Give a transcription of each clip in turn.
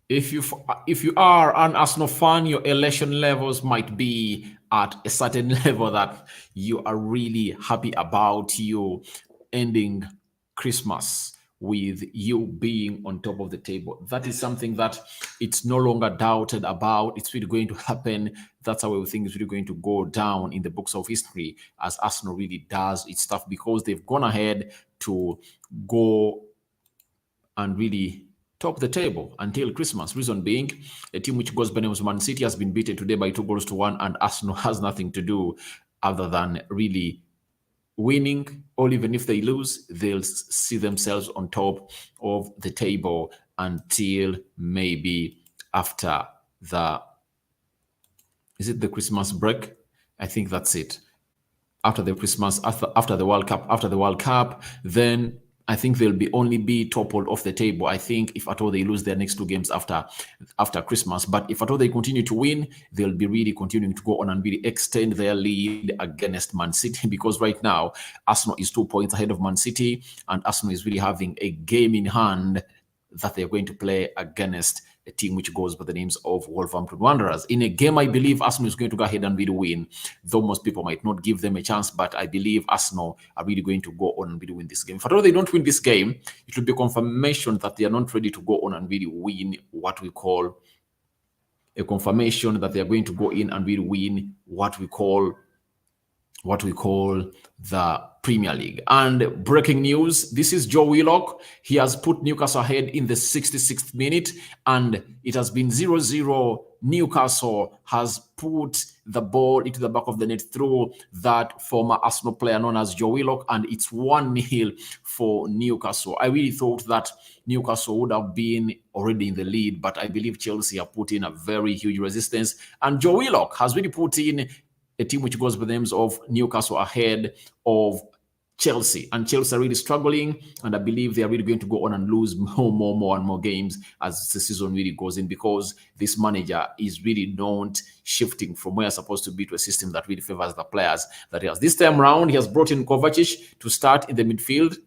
if you are an Arsenal fan, your elation levels might be at a certain level that you are really happy about you ending Christmas with you being on top of the table. That is something that it's no longer doubted about. It's really going to happen. That's how we think it's really going to go down in the books of history as Arsenal really does its stuff because they've gone ahead to go and really top the table until Christmas. Reason being, a team which goes by the name of Man City has been beaten today by 2-1, and Arsenal has nothing to do other than really winning, or even if they lose, they'll see themselves on top of the table until maybe after the is it the Christmas break? I think that's it. After the Christmas, after the World Cup, then I think they'll be only be toppled off the table. I think if at all they lose their next two games after Christmas, but if at all they continue to win, they'll be really continuing to go on and really extend their lead against Man City because right now Arsenal is 2 points ahead of Man City, and Arsenal is really having a game in hand that they're going to play against a team which goes by the names of Wolverhampton Wanderers. In a game, I believe Arsenal is going to go ahead and really win, though most people might not give them a chance, but I believe Arsenal are really going to go on and really win this game. If at all they don't win this game, it will be confirmation that they are not ready to go on and really win what we call a confirmation that they are going to go in and really win what we call the Premier League. And breaking news, this is Joe Willock. He has put Newcastle ahead in the 66th minute, and it has been 0-0. Newcastle has put the ball into the back of the net through that former Arsenal player known as Joe Willock, and it's 1-0 for Newcastle. I really thought that Newcastle would have been already in the lead, but I believe Chelsea have put in a very huge resistance, and Joe Willock has really put in a team which goes by the names of Newcastle ahead of Chelsea. And Chelsea are really struggling, and I believe they are really going to go on and lose more and more games as the season really goes in because this manager is really not shifting from where it's supposed to be to a system that really favors the players that he has. This time round, he has brought in Kovacic to start in the midfield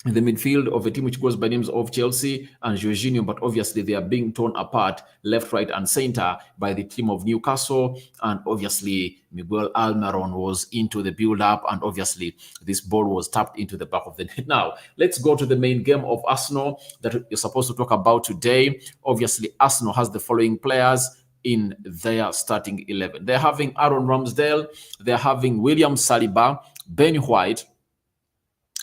of a team which goes by names of Chelsea and Jorginho, but obviously they are being torn apart left, right, and center by the team of Newcastle. And obviously, Miguel Almiron was into the build-up, and obviously this ball was tapped into the back of the net. Now, let's go to the main game of Arsenal that you're supposed to talk about today. Obviously, Arsenal has the following players in their starting 11. They're having Aaron Ramsdale, they're having William Saliba, Ben White,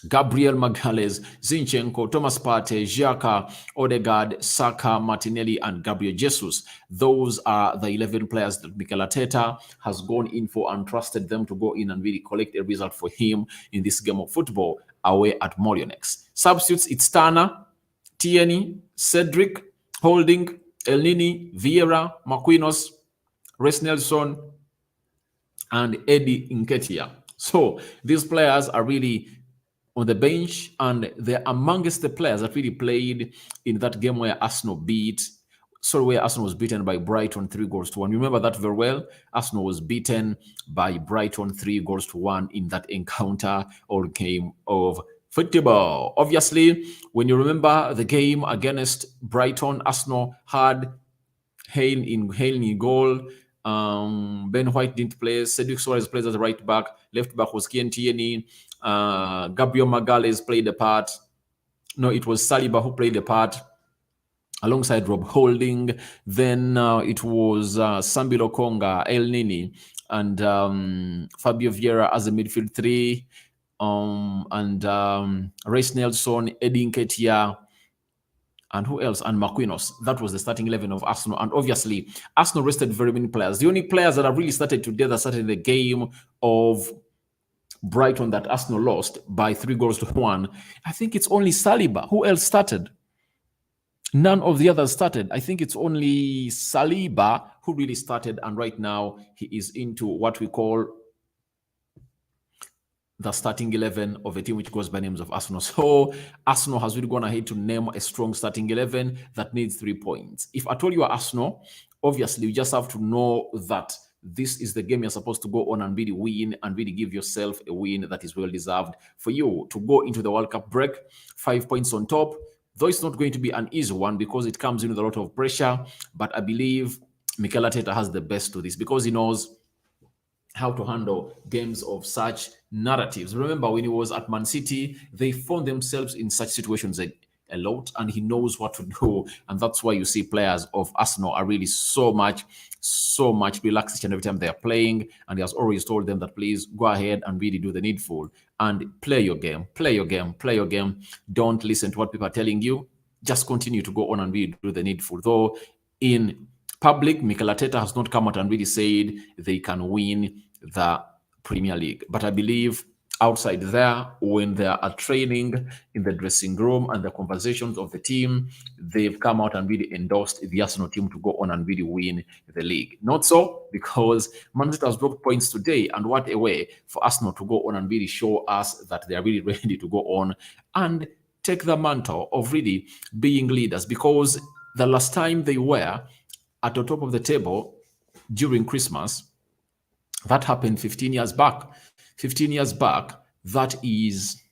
Gabriel Magalhaes, Zinchenko, Thomas Partey, Xhaka, Odegaard, Saka, Martinelli, and Gabriel Jesus. Those are the 11 players that Mikel Arteta has gone in for and trusted them to go in and really collect a result for him in this game of football away at Molineux. Substitutes, it's Turner, Tierney, Cedric, Holding, Elneny, Vieira, Marquinhos, Reece Nelson, and Eddie Nketiah. So these players are really on the bench, and they're amongst the players that really played in that game where Arsenal was beaten by Brighton 3-1. You remember that very well. Arsenal was beaten by Brighton 3-1 in that encounter or game of football. Obviously, when you remember the game against Brighton, Arsenal had Hale in goal. Ben White didn't play. Cedric Soares plays as a right back. Left back was Kieran Tierney. Gabriel Magalhaes played the part. No, it was Saliba who played the part alongside Rob Holding. Then it was Sambi Lokonga, Elneny, and Fabio Vieira as a midfield three. Reece Nelson, Eddie Nketiah, and who else? And Marquinhos. That was the starting 11 of Arsenal. And obviously, Arsenal rested very many players. The only players that have really started today that started the game of Brighton that Arsenal lost by 3-1, I think it's only Saliba. Who else started? None of the others started. I think it's only Saliba who really started. And right now, he is into what we call the starting 11 of a team which goes by names of Arsenal. So Arsenal has really gone ahead to name a strong starting 11 that needs 3 points. If at all you are Arsenal, obviously you just have to know that this is the game you're supposed to go on and really win and really give yourself a win that is well deserved for you to go into the World Cup break 5 points on top. though it's not going to be an easy one because it comes in with a lot of pressure. But I believe Mikel Arteta has the best to this because he knows how to handle games of such narratives. Remember, when he was at Man City, they found themselves in such situations a lot, and he knows what to do. And that's why you see players of Arsenal are really so much relaxed each and every time they are playing. And he has always told them that please go ahead and really do the needful and play your game, play your game, play your game. Don't listen to what people are telling you. Just continue to go on and really do the needful. Though in public, Mikel Arteta has not come out and really said they can win the Premier League. But I believe outside there, when they are training in the dressing room and the conversations of the team, they've come out and really endorsed the Arsenal team to go on and really win the league. Not so, because Man City has dropped points today, and what a way for Arsenal to go on and really show us that they are really ready to go on and take the mantle of really being leaders, because the last time they were at the top of the table during Christmas, that happened 15 years back. 15 years back, that is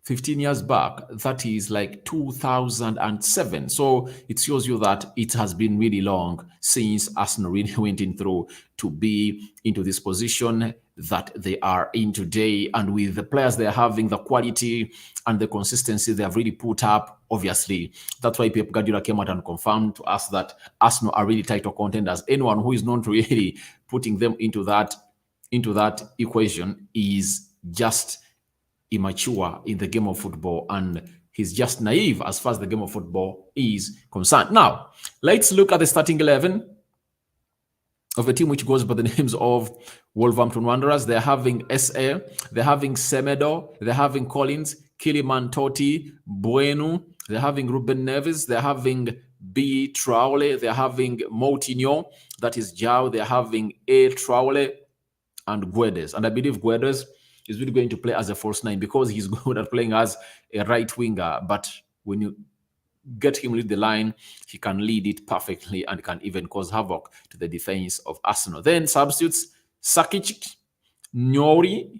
15 years back, that is like 2007. So it shows you that it has been really long since Arsenal really went in through to be into this position that they are in today. And with the players they're having, the quality and the consistency they have really put up, obviously, that's why Pep Guardiola came out and confirmed to us that Arsenal are really title contenders. Anyone who is not really putting them into that equation is just immature in the game of football, and he's just naive as far as the game of football is concerned. Now, let's look at the starting 11 of a team which goes by the names of Wolverhampton Wanderers. They're having SA, they're having Semedo, they're having Collins, Kiliman Totti, Bueno, they're having Ruben Neves, they're having B. Traore, they're having Moutinho, that is João, they're having A. Traore, and Guedes. And I believe Guedes is really going to play as a false nine because he's good at playing as a right winger. But when you get him lead the line, he can lead it perfectly and can even cause havoc to the defense of Arsenal. Then substitutes Sakic, Nuri.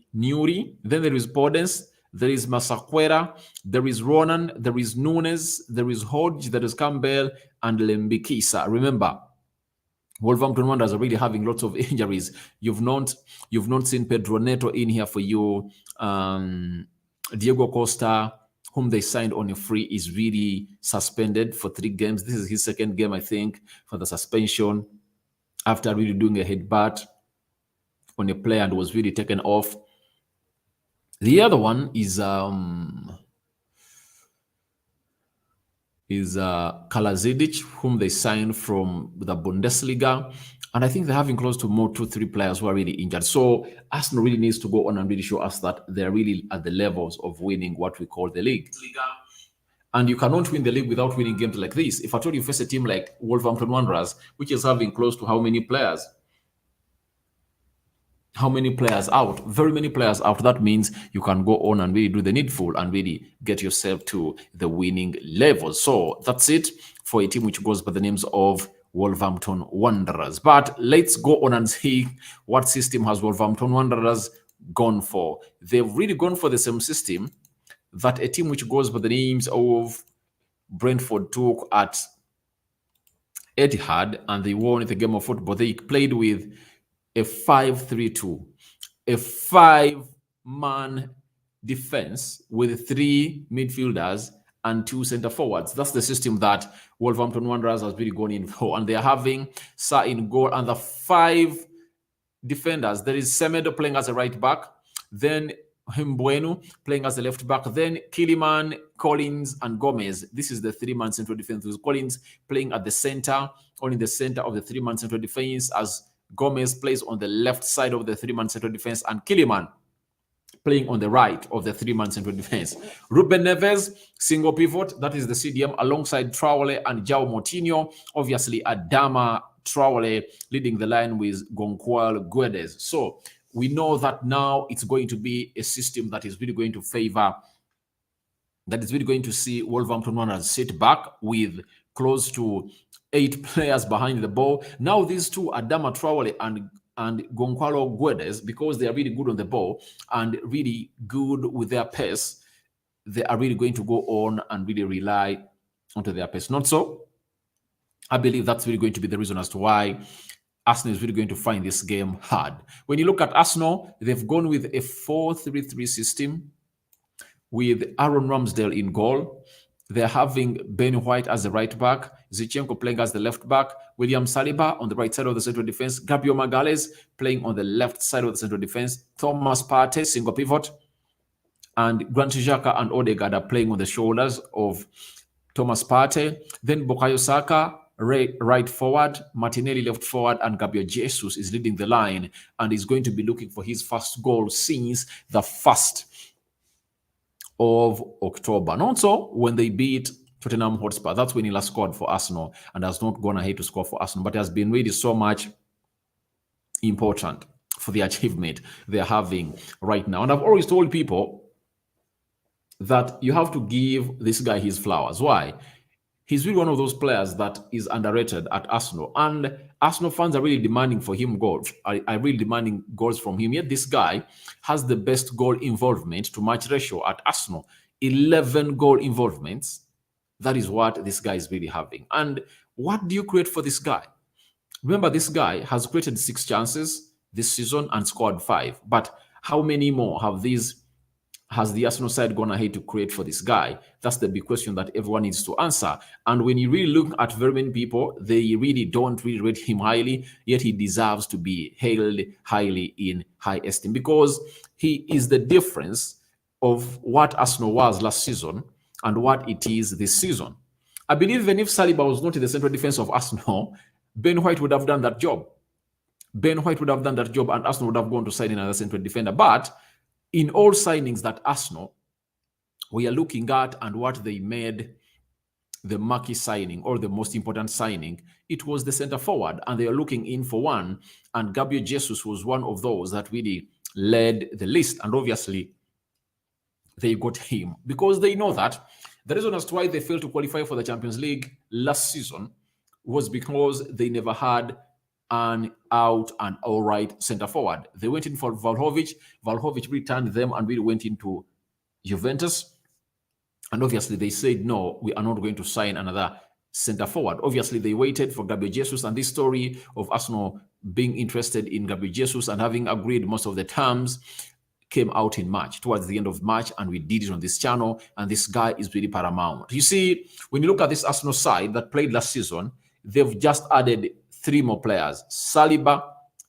Then there is Podence, there is Masaquera, there is Ronan, there is Nunes, there is Hodge, there is Campbell, and Lembikisa. Remember, Wolverhampton Wanderers are really having lots of injuries. You've not seen Pedro Neto in here for you. Diego Costa, whom they signed on a free, is really suspended for 3 games. This is his second game, I think, for the suspension after really doing a headbutt on a player and was really taken off. The other one is Kalazidic, whom they signed from the Bundesliga. And I think they're having close to more 2-3 players who are really injured. So Arsenal really needs to go on and really show us that they're really at the levels of winning what we call the league. And you cannot win the league without winning games like this. If I told you face a team like Wolverhampton Wanderers, which is having close to how many players? How many players out? Very many players out. That means you can go on and really do the needful and really get yourself to the winning level. So that's it for a team which goes by the names of Wolverhampton Wanderers. But let's go on and see what system has Wolverhampton Wanderers gone for. They've really gone for the same system that a team which goes by the names of Brentford took at Etihad, and they won the game of football. They played with a 5-3-2, a 5-man defense with 3 midfielders and 2 center forwards. That's the system that Wolverhampton Wanderers has really gone in for. And they're having Sa in goal, and the 5 defenders. There is Semedo playing as a right back, then Bueno playing as a left back, then Kiliman, Collins, and Gomez. This is the 3-man central defense, with Collins playing at the center, or in the center of the 3-man central defense, as Gomez plays on the left side of the 3-man central defense, and Kiliman playing on the right of the 3-man central defense. Ruben Neves, single pivot, that is the CDM, alongside Traore and João Moutinho. Obviously, Adama Traore leading the line with Gonçalo Guedes. So we know that now it's going to be a system that is really going to favor, that is really going to see Wolverhampton Wanderers sit back with close to 8 players behind the ball. Now these two, Adama Traore and Gonçalo Guedes, because they are really good on the ball and really good with their pace, they are really going to go on and really rely onto their pace. Not so. I believe that's really going to be the reason as to why Arsenal is really going to find this game hard. When you look at Arsenal, they've gone with a 4-3-3 system with Aaron Ramsdale in goal. They're having Ben White as the right back, Zinchenko playing as the left back, William Saliba on the right side of the central defense, Gabriel Magalhaes playing on the left side of the central defense, Thomas Partey, single pivot, and Granit Xhaka and Odegaard are playing on the shoulders of Thomas Partey. Then Bukayo Saka, right forward, Martinelli left forward, and Gabriel Jesus is leading the line and is going to be looking for his first goal since the 1st of October. And also, when they beat Tottenham Hotspur, that's when he last scored for Arsenal and has not gone ahead to score for Arsenal, but it has been really so much important for the achievement they're having right now. And I've always told people that you have to give this guy his flowers. Why? He's really one of those players that is underrated at Arsenal. And Arsenal fans are really demanding for him goals. Are really demanding goals from him. Yet this guy has the best goal involvement to match ratio at Arsenal. 11 goal involvements. That is what this guy is really having. And what do you create for this guy? Remember, this guy has created 6 chances this season and scored 5. But how many more has the Arsenal side gone ahead to create for this guy? That's the big question that everyone needs to answer. And when you really look at very many people, they really don't really rate him highly, yet he deserves to be held highly in high esteem because he is the difference of what Arsenal was last season and what it is this season. I believe even if Saliba was not in the central defense of Arsenal, Ben White would have done that job. Ben White would have done that job and Arsenal would have gone to sign another central defender. But in all signings that Arsenal we are looking at and what they made the marquee signing or the most important signing, it was the center forward, and they are looking in for one. And Gabriel Jesus was one of those that really led the list. And obviously, they got him because they know that the reason as to why they failed to qualify for the Champions League last season was because they never had an out and all right center forward. They went in for Vlahovic. Vlahovic returned them and really went into Juventus. And obviously they said, no, we are not going to sign another center forward. Obviously they waited for Gabriel Jesus, and this story of Arsenal being interested in Gabriel Jesus and having agreed most of the terms came out in March, towards the end of March, and we did it on this channel, and this guy is really paramount. You see, when you look at this Arsenal side that played last season, they've just added 3 more players: Saliba,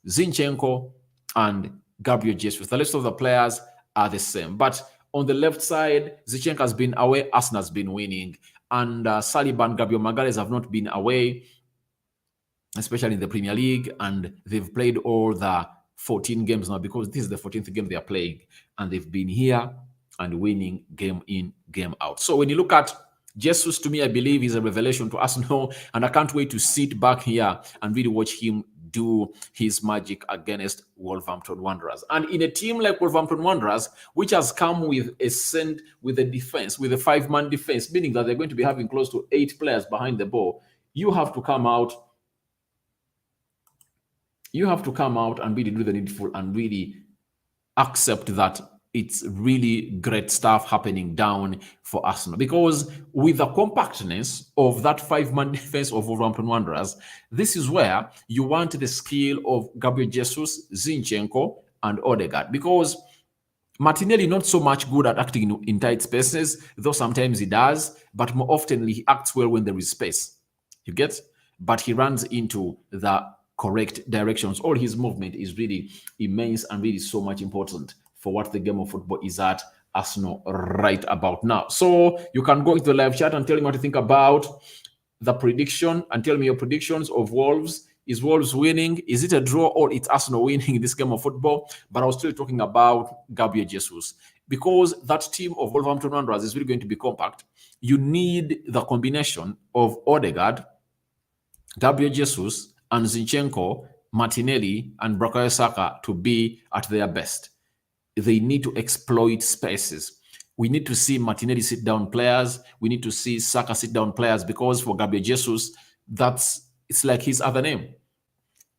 Zinchenko, and Gabriel Jesus. The rest of the players are the same. But on the left side, Zinchenko has been away, Arsenal has been winning. And Saliba and Gabriel Magalhaes have not been away, especially in the Premier League. And they've played all the 14 games now, because this is the 14th game they are playing. And they've been here and winning game in, game out. So when you look at Jesus, to me, I believe is a revelation to Arsenal, and I can't wait to sit back here and really watch him do his magic against Wolverhampton Wanderers. And in a team like Wolverhampton Wanderers, which has come with a defense, with a 5-man defense, meaning that they're going to be having close to 8 players behind the ball, you have to come out. You have to come out and really do the needful and really accept that it's really great stuff happening down for Arsenal. Because with the compactness of that 5-man defense of Wolverhampton Wanderers, this is where you want the skill of Gabriel Jesus, Zinchenko, and Odegaard. Because Martinelli not so much good at acting in tight spaces, though sometimes he does, but more often he acts well when there is space. You get? But he runs into the correct directions. All his movement is really immense and really so much important for what the game of football is at Arsenal right about now. So you can go into the live chat and tell me what you think about the prediction, and tell me your predictions of Wolves. Is Wolves winning? Is it a draw, or it's Arsenal winning in this game of football? But I was still talking about Gabriel Jesus, because that team of Wolverhampton Wanderers is really going to be compact. You need the combination of Odegaard, Gabriel Jesus, and Zinchenko, Martinelli, and Bukayo Saka to be at their best. They need to exploit spaces. We need to see Martinelli sit down players. We need to see Saka sit down players, because for Gabriel Jesus, it's like his other name.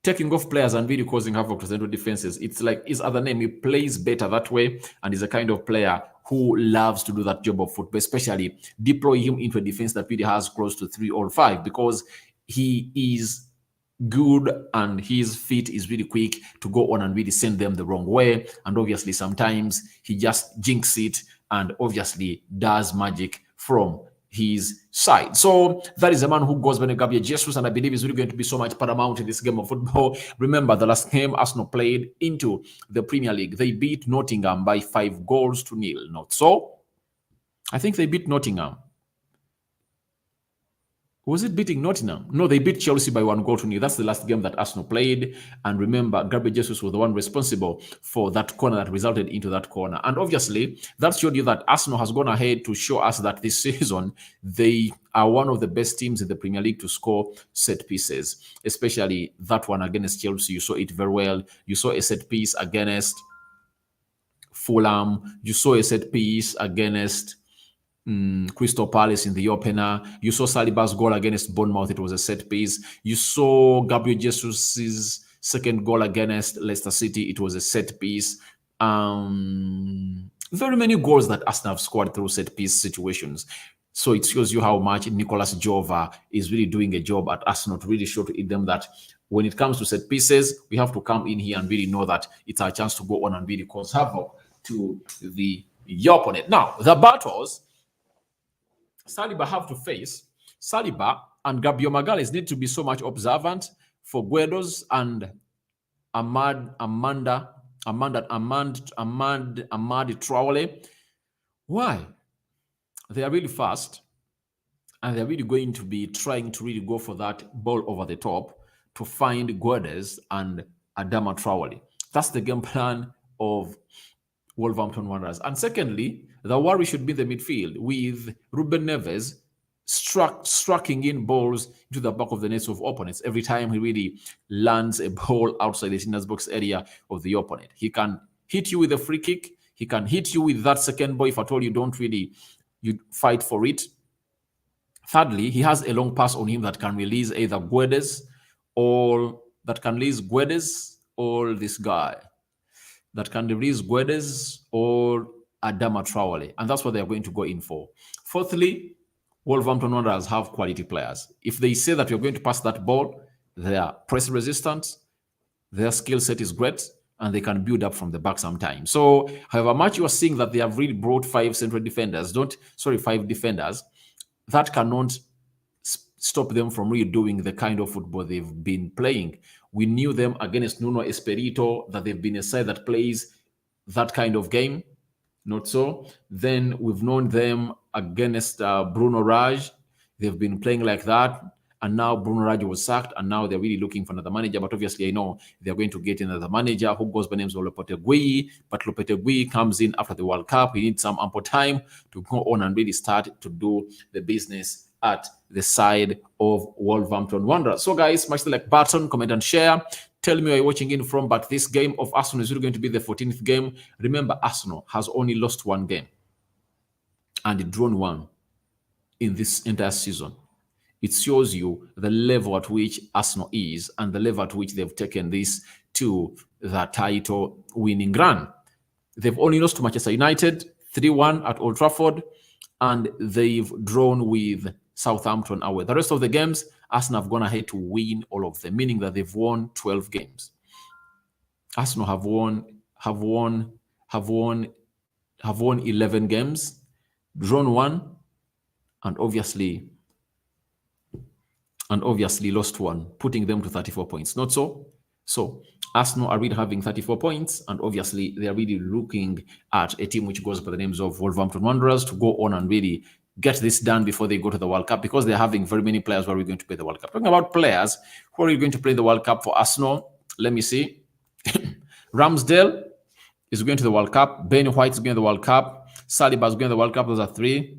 Taking off players and really causing havoc to central defenses. It's like his other name. He plays better that way, and is a kind of player who loves to do that job of football, especially deploy him into a defense that really has close to 3 or 5, because he is good and his feet is really quick to go on and really send them the wrong way. And obviously sometimes he just jinxes it and obviously does magic from his side. So that is a man who goes by the Gabriel Jesus, and I believe is really going to be so much paramount in this game of football. Remember, the last game Arsenal played into the Premier League, they beat Nottingham by 5-0. Not so? I think they beat Nottingham. Was it beating Nottingham? No, they beat Chelsea by 1-0. That's the last game that Arsenal played. And remember, Gabriel Jesus was the one responsible for that corner that resulted into that corner. And obviously, that showed you that Arsenal has gone ahead to show us that this season, they are one of the best teams in the Premier League to score set pieces, especially that one against Chelsea. You saw it very well. You saw a set piece against Fulham. You saw a set piece against Crystal Palace in the opener. You saw Saliba's goal against Bournemouth. It was a set piece. You saw Gabriel Jesus's second goal against Leicester City. It was a set piece. Very many goals that Arsenal have scored through set piece situations. So it shows you how much Nicolas Jova is really doing a job at Arsenal to really show to them that when it comes to set pieces, we have to come in here and really know that it's our chance to go on and really cause havoc to your opponent. Now, the battles Saliba have to face, Saliba and Gabriel Magalhaes need to be so much observant for Guedes and Amad Traore. Why? They are really fast and they're really going to be trying to really go for that ball over the top to find Guedes and Adama Traore. That's the game plan of Wolverhampton Wanderers. And secondly, the worry should be the midfield with Ruben Neves striking in balls into the back of the nets of opponents every time he really lands a ball outside the defender's box area of the opponent. He can hit you with a free kick. He can hit you with that second ball if at all you don't really fight for it. Thirdly, he has a long pass on him that can release either Guedes or this guy. That can release Guedes or Adama Traore. And that's what they're going to go in for. Fourthly, Wolverhampton Wanderers have quality players. If they say that you're going to pass that ball, they are press resistant, their skill set is great, and they can build up from the back sometimes. So, however much you are seeing that they have really brought 5 defenders, that cannot stop them from really doing the kind of football they've been playing. We knew them against Nuno Espirito, that they've been a side that plays that kind of game. Not so. Then we've known them against Bruno Raj. They've been playing like that. And now Bruno Raj was sacked, and now they're really looking for another manager. But obviously, I know they're going to get another manager who goes by the name of Lopetegui. But Lopetegui comes in after the World Cup. He needs some ample time to go on and really start to do the business at the side of Wolverhampton Wanderers. So, guys, smash the like button, comment, and share. Tell me where you're watching in from. But this game of Arsenal is really going to be the 14th game. Remember, Arsenal has only lost 1 game and drawn 1 in this entire season. It shows you the level at which Arsenal is and the level at which they've taken this to the title winning run. They've only lost to Manchester United 3-1 at Old Trafford, and they've drawn with Southampton away. The rest of the games, Arsenal have gone ahead to win all of them, meaning that they've won 12 games. Arsenal have won 11 games, drawn 1, and obviously lost 1, putting them to 34 points. Not so? So Arsenal are really having 34 points, and obviously they are really looking at a team which goes by the names of Wolverhampton Wanderers to go on and really get this done before they go to the World Cup, because they're having very many players who are going to play the World Cup. Talking about players who are going to play the World Cup for Arsenal, let me see. Ramsdale is going to the World Cup. Ben White is going to the World Cup. Saliba is going to the World Cup. Those are 3.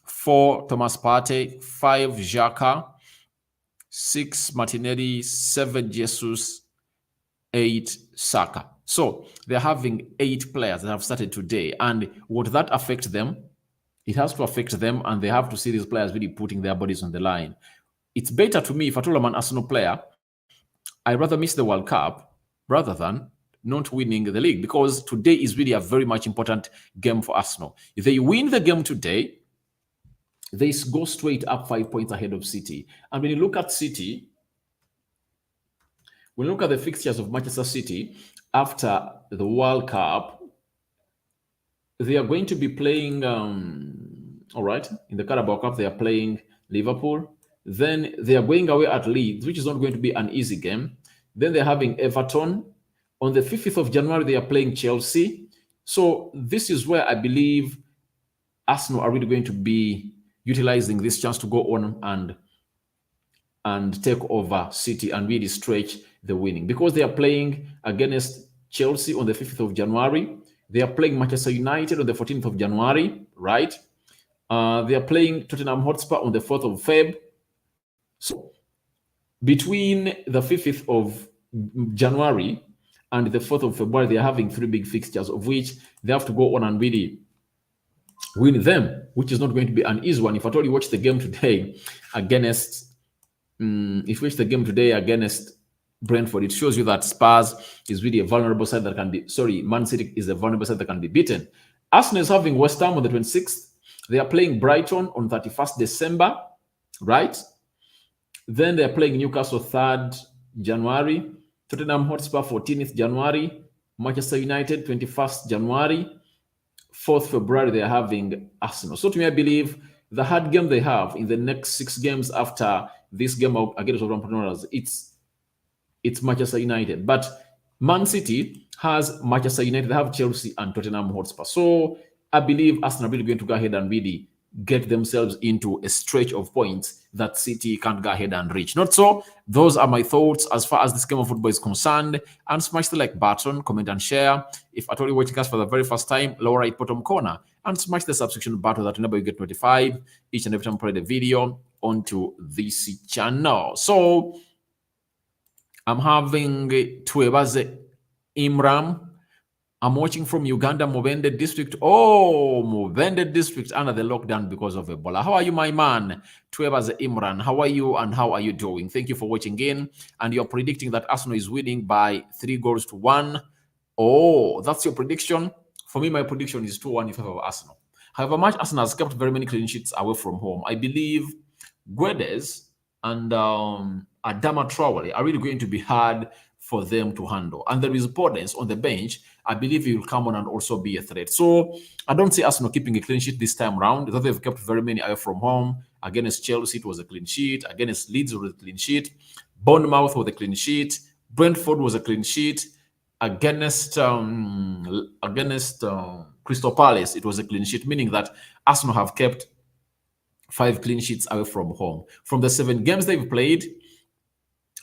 4, Thomas Partey. 5, Xhaka. 6, Martinelli. 7, Jesus. 8, Saka. So they're having 8 players that have started today. And would that affect them? It has to affect them, and they have to see these players really putting their bodies on the line. It's better to me, if at all I'm an Arsenal player, I'd rather miss the World Cup rather than not winning the league, because today is really a very much important game for Arsenal. If they win the game today, they go straight up 5 points ahead of City. And when you look at City, when you look at the fixtures of Manchester City after the World Cup, they are going to be playing, all right, in the Carabao Cup, they are playing Liverpool. Then they are going away at Leeds, which is not going to be an easy game. Then they're having Everton. On the 5th of January, they are playing Chelsea. So this is where I believe Arsenal are really going to be utilizing this chance to go on and take over City and really stretch the winning, because they are playing against Chelsea on the 5th of January. They are playing Manchester United on the 14th of January, right? They are playing Tottenham Hotspur on the 4th of Feb. So between the 5th of January and the 4th of February, they are having 3 big fixtures, of which they have to go on and really win them, which is not going to be an easy one. If at all you watch the game today against Brentford, it shows you that Spurs is really a vulnerable side that can be, Man City is a vulnerable side that can be beaten. Arsenal is having West Ham on the 26th. They are playing Brighton on 31st December, right? Then they're playing Newcastle 3rd January, Tottenham Hotspur 14th January, Manchester United 21st January, 4th February they're having Arsenal. So to me, I believe the hard game they have in the next 6 games after this game against Wolverhampton Wanderers, it's Manchester United. But Man City has Manchester United, they have Chelsea and Tottenham Hotspur. So I believe Arsenal are really going to go ahead and really get themselves into a stretch of points that City can't go ahead and reach. Not so. Those are my thoughts as far as this game of football is concerned. And smash the like button, comment and share. If at all you're watching us for the very first time, lower right bottom corner, and smash the subscription button that whenever you get notified each and every time I upload a video onto this channel. So I'm having Twebaze Imram. I'm watching from Uganda, Mubende district. Oh, Mubende district under the lockdown because of Ebola. How are you, my man? Twebaze Imran, how are you and how are you doing? Thank you for watching in. And you're predicting that Arsenal is winning by 3-1. Oh, that's your prediction? For me, my prediction is 2-1 in favor of Arsenal. However much Arsenal has kept very many clean sheets away from home, I believe Guedes and Adama Traore are really going to be hard for them to handle. And there is Podence on the bench. I believe he will come on and also be a threat. So I don't see Arsenal keeping a clean sheet this time around. Though they've kept very many away from home. Against Chelsea, it was a clean sheet. Against Leeds, it was a clean sheet. Bournemouth was a clean sheet. Brentford was a clean sheet. Against Crystal Palace, it was a clean sheet, meaning that Arsenal have kept 5 clean sheets away from home. From the 7 games they've played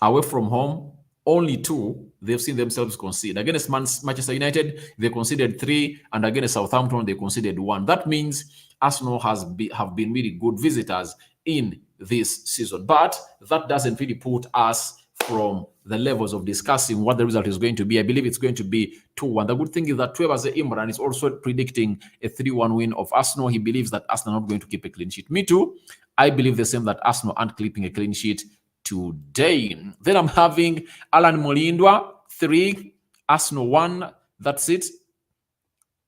away from home, only 2 they've seen themselves concede. Against Manchester United, they conceded 3, and against Southampton, they conceded 1. That means Arsenal have been really good visitors in this season. But that doesn't really put us from the levels of discussing what the result is going to be. I believe it's going to be 2-1. The good thing is that Twebaze Imran is also predicting a 3-1 win of Arsenal. He believes that Arsenal are not going to keep a clean sheet. Me too. I believe the same, that Arsenal aren't keeping a clean sheet today. Then I'm having Alan Molindwa 3, Arsenal 1. That's it.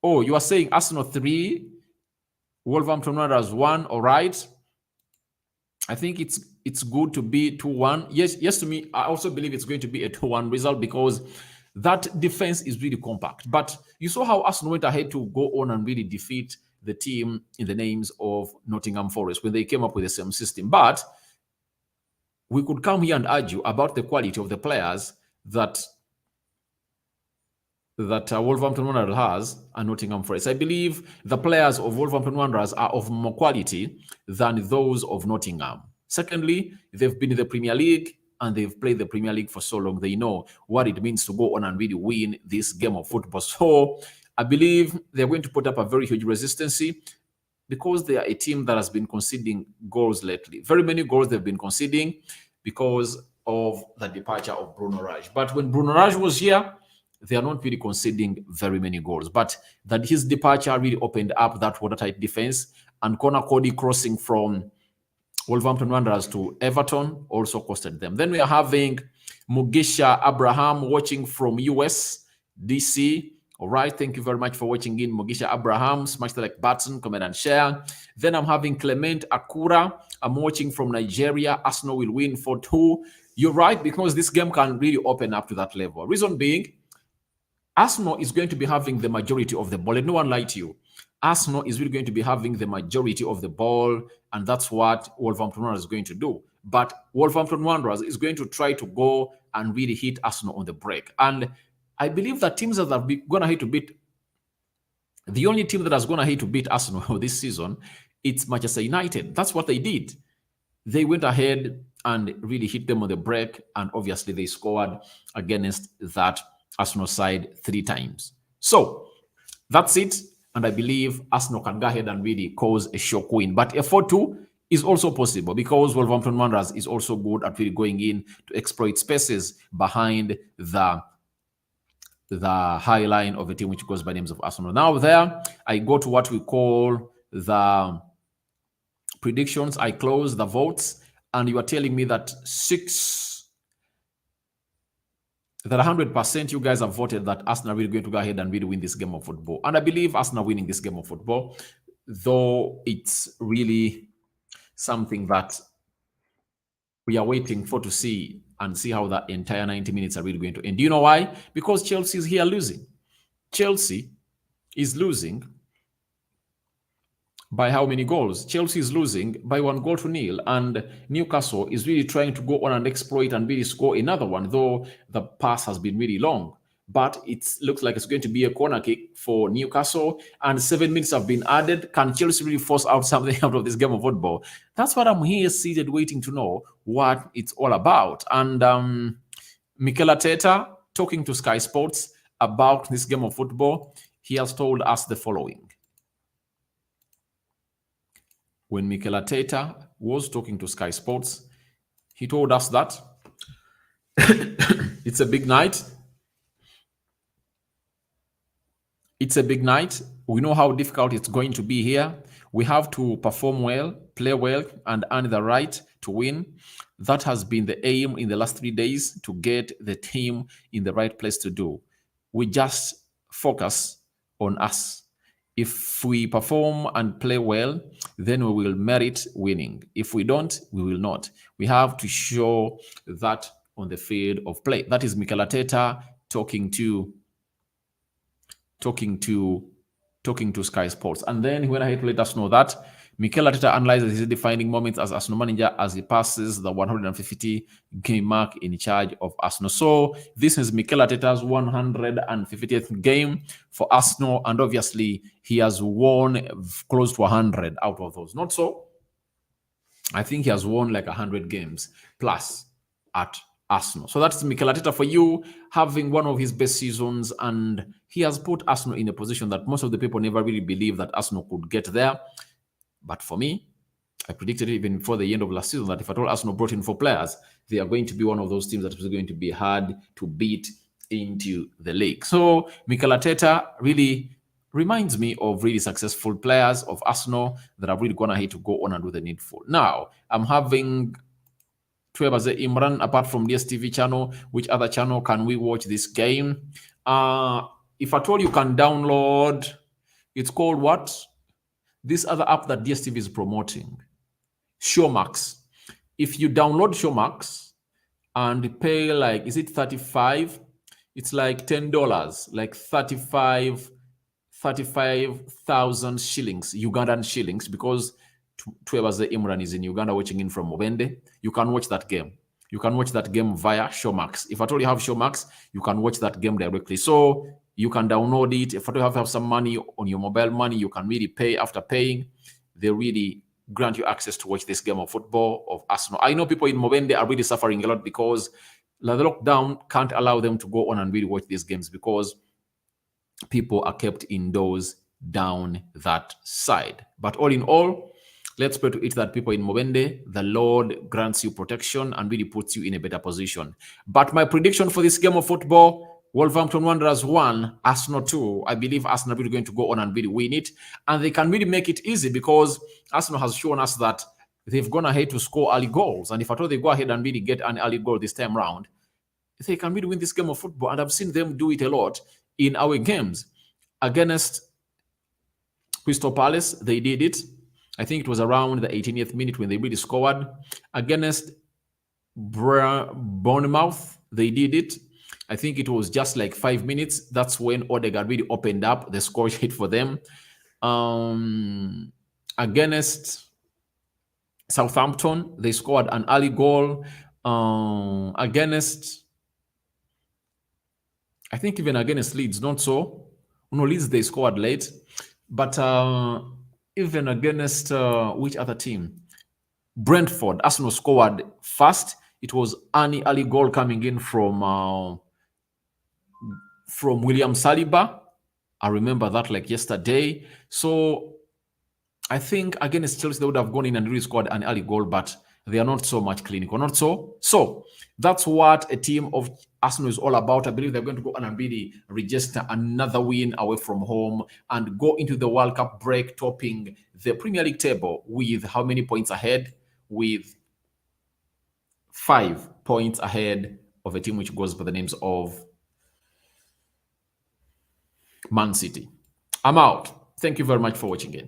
Oh, you are saying Arsenal 3, Wolverhampton Wanderers 1. All right. I think it's good to be 2-1. Yes, to me, I also believe it's going to be a 2-1 result because that defense is really compact. But you saw how Arsenal went ahead to go on and really defeat the team in the names of Nottingham Forest when they came up with the same system. But we could come here and argue about the quality of the players that Wolverhampton Wanderers has and Nottingham Forest. I believe the players of Wolverhampton Wanderers are of more quality than those of Nottingham. Secondly, they've been in the Premier League and they've played the Premier League for so long. They know what it means to go on and really win this game of football. So I believe they're going to put up a very huge resistance because they are a team that has been conceding goals lately. Very many goals they've been conceding because of the departure of Bruno Lage. But when Bruno Lage was here, they are not really conceding very many goals. But that his departure really opened up that watertight defense. And Conor Cody crossing from Wolverhampton Wanderers to Everton also costed them. Then we are having Mugisha Abraham watching from US. DC. All right, thank you very much for watching in. Mogisha Abraham, smash the like button, comment and share. Then I'm having Clement Akura. I'm watching from Nigeria. Arsenal will win 4-2. You're right, because this game can really open up to that level. Reason being, Arsenal is going to be having the majority of the ball. Let no one lie to you. Arsenal is really going to be having the majority of the ball, and that's what Wolverhampton Wanderers is going to do. But Wolverhampton Wanderers is going to try to go and really hit Arsenal on the break. And I believe that teams that are going to hit to beat, the only team that is going to hit to beat Arsenal this season, it's Manchester United. That's what they did. They went ahead and really hit them on the break, and obviously they scored against that Arsenal side 3 times. So that's it. And I believe Arsenal can go ahead and really cause a shock win. But a 4-2 is also possible, because Wolverhampton Wanderers is also good at really going in to exploit spaces behind the high line of a team which goes by names of Arsenal. Now there, I go to what we call the predictions. I close the votes, and you are telling me that 100% you guys have voted that Arsenal are really going to go ahead and really win this game of football. And I believe Arsenal winning this game of football, though it's really something that we are waiting for to see, and see how that entire 90 minutes are really going to end. Do you know why? Because Chelsea is here losing. Chelsea is losing by how many goals? Chelsea is losing by 1-0, and Newcastle is really trying to go on and exploit and really score another one, though the pass has been really long. But it looks like it's going to be a corner kick for Newcastle, and 7 minutes have been added. Can Chelsea really force out something out of this game of football? That's what I'm here seated waiting to know what it's all about. And Mikel Arteta, talking to Sky Sports about this game of football, he has told us the following. When Mikel Arteta was talking to Sky Sports, he told us that it's a big night. It's a big night. We know how difficult it's going to be here. We have to perform well, play well, and earn the right to win. That has been the aim in the last 3 days, to get the team in the right place to do. We just focus on us. If we perform and play well, then we will merit winning. If we don't, we will not. We have to show that on the field of play. That is Mikel Arteta talking to Sky Sports. And then he went ahead to let us know that Mikel Arteta analyzes his defining moments as Arsenal manager as he passes the 150 game mark in charge of Arsenal. So this is Mikel Arteta's 150th game for Arsenal, and obviously he has won close to 100 out of those. Not so. I think he has won like 100 games plus at Arsenal. So that's Mikel Arteta for you, having one of his best seasons, and he has put Arsenal in a position that most of the people never really believed that Arsenal could get there. But for me, I predicted even before the end of last season that if at all Arsenal brought in 4 players, they are going to be one of those teams that is going to be hard to beat into the league. So Mikel Arteta really reminds me of really successful players of Arsenal that have really gone ahead to go on and do the needful. Now, I'm having Twebaze Imran, apart from DSTV channel, which other channel can we watch this game? If at all you can download, it's called what? This other app that DSTV is promoting, Showmax. If you download Showmax and pay like, is it 35? It's like $10, like 35,000 shillings, Ugandan shillings, because Twebaze Imran is in Uganda watching in from Mubende. You can watch that game. You can watch that game via Showmax. If at all you have Showmax, you can watch that game directly. So you can download it. If at all you have some money on your mobile money, you can really pay. After paying, they really grant you access to watch this game of football of Arsenal. I know people in Mubende are really suffering a lot because the lockdown can't allow them to go on and really watch these games because people are kept indoors down that side. But all in all, let's pray to it that people in Mubende, the Lord grants you protection and really puts you in a better position. But my prediction for this game of football, Wolverhampton Wanderers 1, Arsenal 2. I believe Arsenal are really going to go on and really win it. And they can really make it easy because Arsenal has shown us that they've gone ahead to score early goals. And if at all they go ahead and really get an early goal this time round, they can really win this game of football. And I've seen them do it a lot in our games. Against Crystal Palace, they did it. I think it was around the 18th minute when they really scored. Against Bournemouth, they did it. I think it was just like 5 minutes. That's when Odegaard really opened up the score sheet for them. Against Southampton, they scored an early goal. Against, I think even against Leeds, not so. No, Leeds, they scored late. But even against which other team? Brentford, Arsenal scored fast. It was an early goal coming in from William Saliba. I remember that like yesterday. So I think against Chelsea, they would have gone in and really scored an early goal, but they are not so much clinical, not so. So that's what a team of Arsenal is all about. I believe they're going to go on and really register another win away from home and go into the World Cup break, topping the Premier League table with how many points ahead? With 5 points ahead of a team which goes by the names of Man City. I'm out. Thank you very much for watching in.